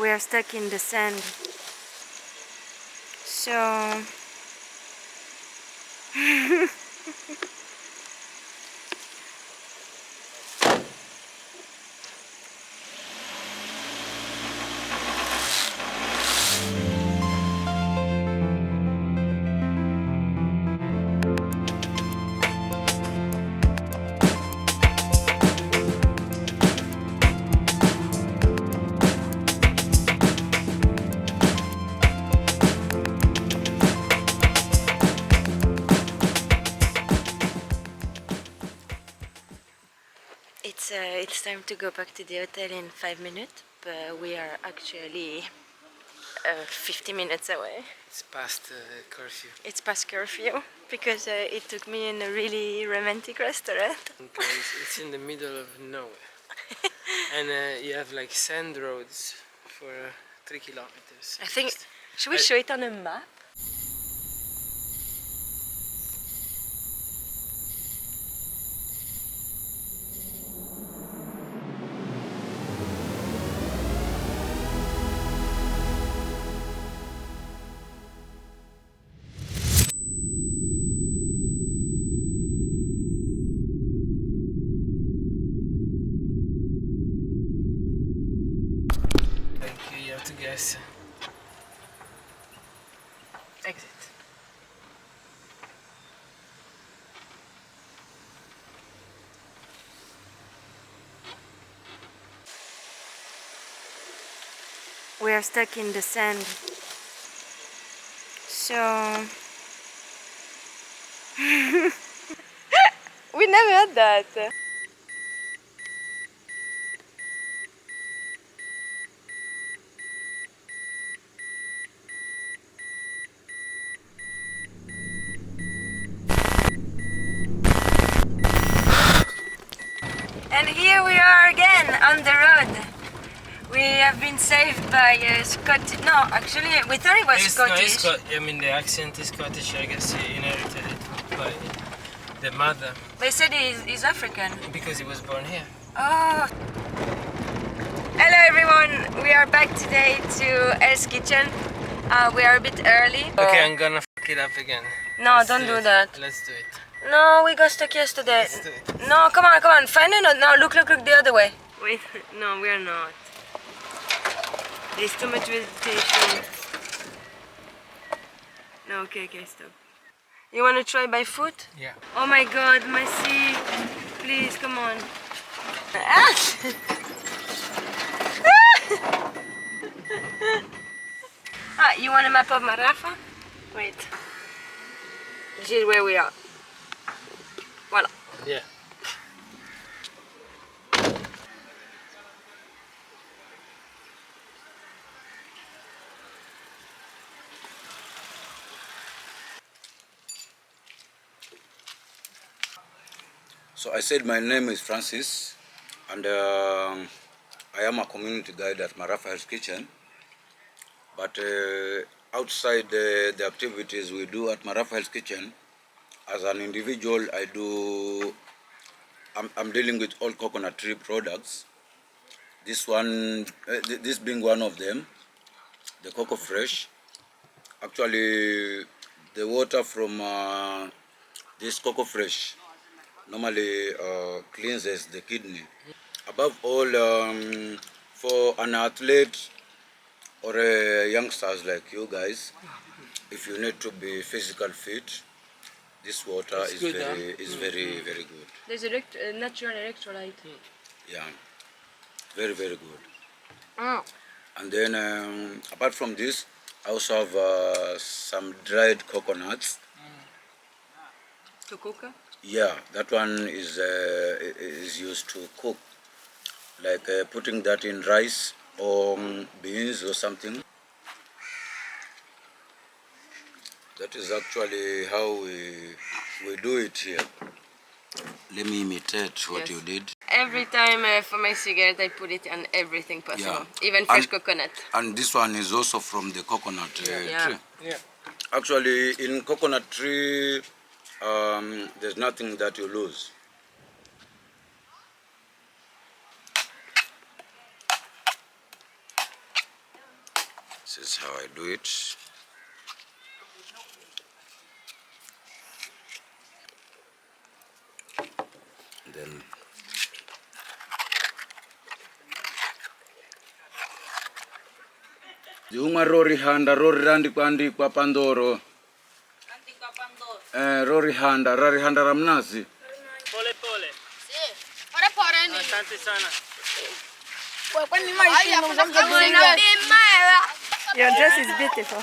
We are stuck in the sand. So it's time to go back to the hotel in 5 minutes, but we are actually 50 minutes away. It's past curfew. It's past curfew because it took me in a really romantic restaurant. It's in the middle of nowhere. And you have like sand roads for 3 kilometers. I think, should we show it on a map? You have to guess. Exit. We are stuck in the sand. So we never had that. And here we are again on the road. We have been saved by Scottish. No, actually, we thought it was Scottish. I mean, the accent is Scottish. I guess he inherited it by the mother. They said he's African. Because he was born here. Oh. Hello everyone, we are back today to Hell's Kitchen. We are a bit early. Okay, I'm gonna fuck it up again. No, don't do that. Let's do it. No, we got stuck yesterday. Let's do it. No, come on, find a note. No, look the other way. Wait, no, we are not. There's too much vegetation. No, okay, stop. You want to try by foot? Yeah. Oh my god, Massi, please, come on. You want a map of Marafa? Wait. This is where we are. Voila. Yeah. So I said my name is Francis, and I am a community guide at Marafa Hell's Kitchen. But outside the activities we do at Marafa Hell's Kitchen, as an individual, I'm dealing with all coconut tree products. This one, this being one of them, the Coco Fresh. Actually, the water from this Coco Fresh normally cleanses the kidney. Above all, for an athlete or youngsters like you guys, if you need to be physical fit, this water is good, very good. There's a natural electrolyte. Yeah, very good. Oh. And then apart from this, I also have some dried coconuts. To cook? Yeah, that one is used to cook, like putting that in rice or beans or something. That is actually how we do it here. Let me imitate what you did. Every time for my cigarette I put it on everything possible, even fresh coconut. And this one is also from the coconut tree. Yeah. Actually, in coconut tree, there's nothing that you lose. This is how I do it. Then Ziunga rori handa rori randi kwandi kwa pandoro. Rori handa ramnazi. Pole pole. Sì. Ora poreni. Asante sana. Your dress is beautiful.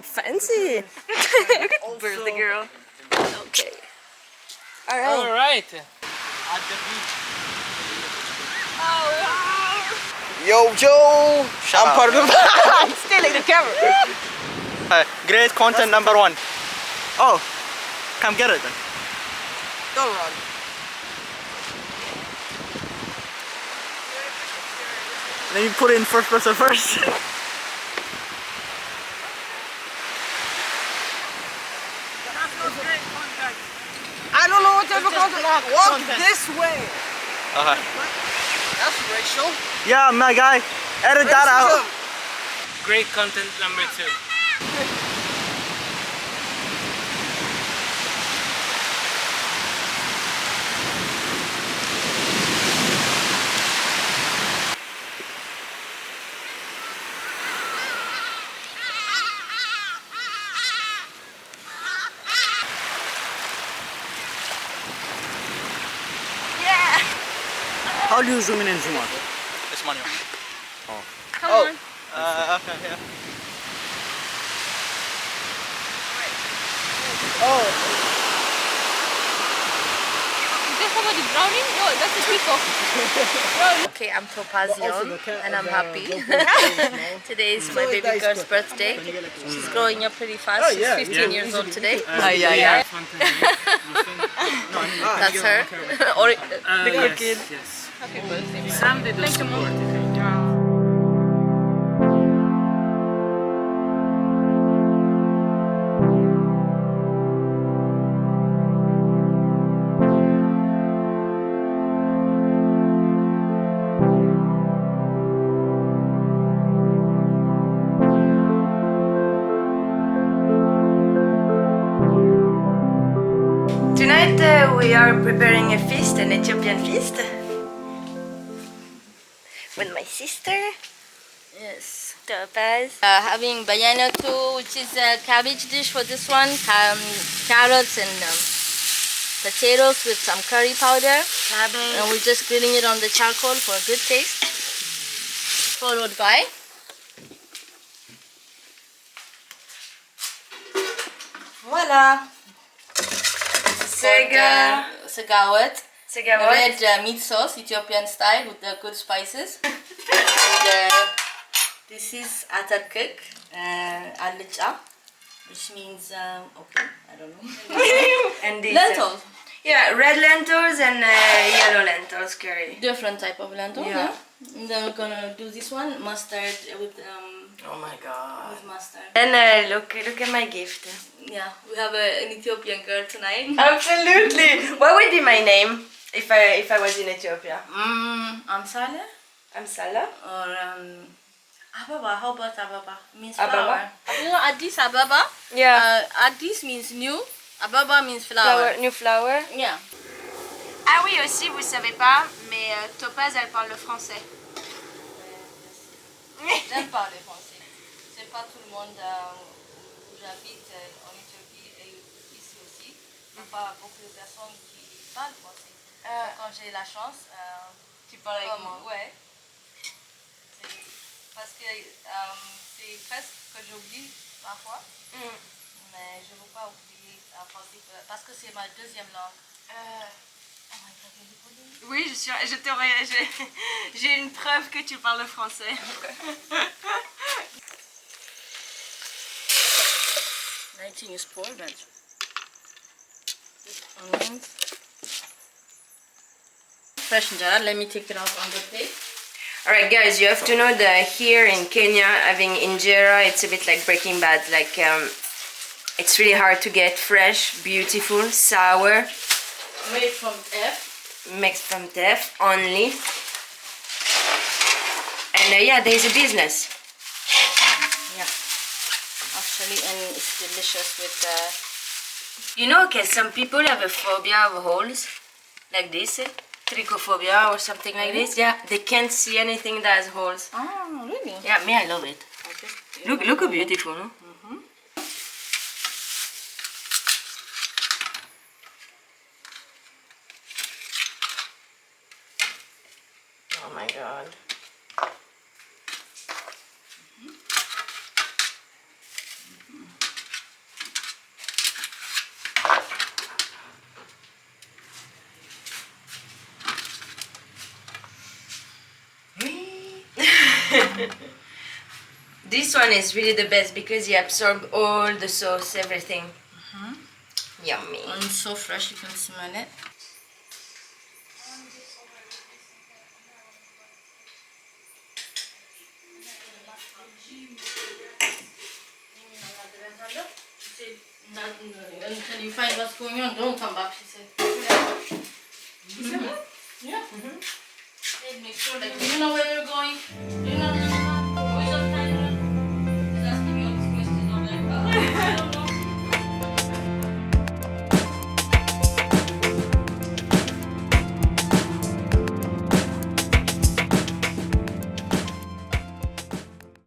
Fancy. Look at birthday girl. Okay. All right. All right. Yo, I'm part of I'm stealing the camera. great content number 1. Oh, come get it then. Don't run. Let me put it in first person first. I don't know what type of content. Walk this way. Okay. That's racial. Yeah, my guy. Edit that out. Great content number 2. How do you zoom in and zoom out? This manual. Come on. Okay, yeah. Is there somebody drowning? No, that's a peacock. Okay, I'm Topazion and I'm happy. Today is my baby girl's birthday. She's growing up pretty fast. She's 15 years old today. Yeah. That's her. Or the good Yes, kid. yes. Happy birthday. Some they do support it. Tonight we are preparing a feast, an Ethiopian feast, with my sister. Yes, Topaz. Having bayanato, which is a cabbage dish for this one, carrots and potatoes with some curry powder. Cabbage. And we're just grilling it on the charcoal for a good taste. Followed by voila! Segawat. Red meat sauce, Ethiopian style with the good spices. And, this is atarkik, allicha, which means okay, I don't know. And these, lentils. Yeah, red lentils and yellow lentils curry. Different type of lentils. Yeah. And then we're gonna do this one, mustard with oh my god. With mustard. And look at my gift. Yeah, we have an Ethiopian girl tonight. Absolutely. What would be my name if I was in Ethiopia? Amsala. Amsala. Or Ababa. How about Ababa? Means flower. You know Addis Ababa? Yeah. Addis means new. Ababa means flower. New flower. Yeah. Ah oui, aussi, vous savez pas, mais Topaz, elle parle le français. J'aime parler français. C'est pas tout le monde où j'habite en Éthiopie et ici aussi. Il n'y a pas beaucoup de personnes qui parlent français. Quand j'ai la chance, tu parles avec moi. Ouais. Parce que c'est presque que j'oublie parfois. Mais je ne veux pas oublier français parce que c'est ma deuxième langue. Oh my god. Oui, j'ai une preuve que tu parles français. Lighting is poor, but onions. Fresh injera. Let me take it out on the plate. Alright guys, you have to know that here in Kenya, having injera, it's a bit like Breaking Bad. Like, it's really hard to get fresh, beautiful, sour. Made from teff. Mixed from teff only. And yeah, there's a business. Yeah. Actually, and it's delicious with You know, okay, some people have a phobia of holes, like this, trichophobia or something like this. Yeah, they can't see anything that has holes. Oh, really? Yeah, me, I love it. Look how beautiful, no? Oh my god. This one is really the best because you absorb all the sauce, everything. Yummy. And it's so fresh, you can smell it. Until you find what's going on, don't come back, she said. Yeah. Make sure, like, do you know where you're going? Do you know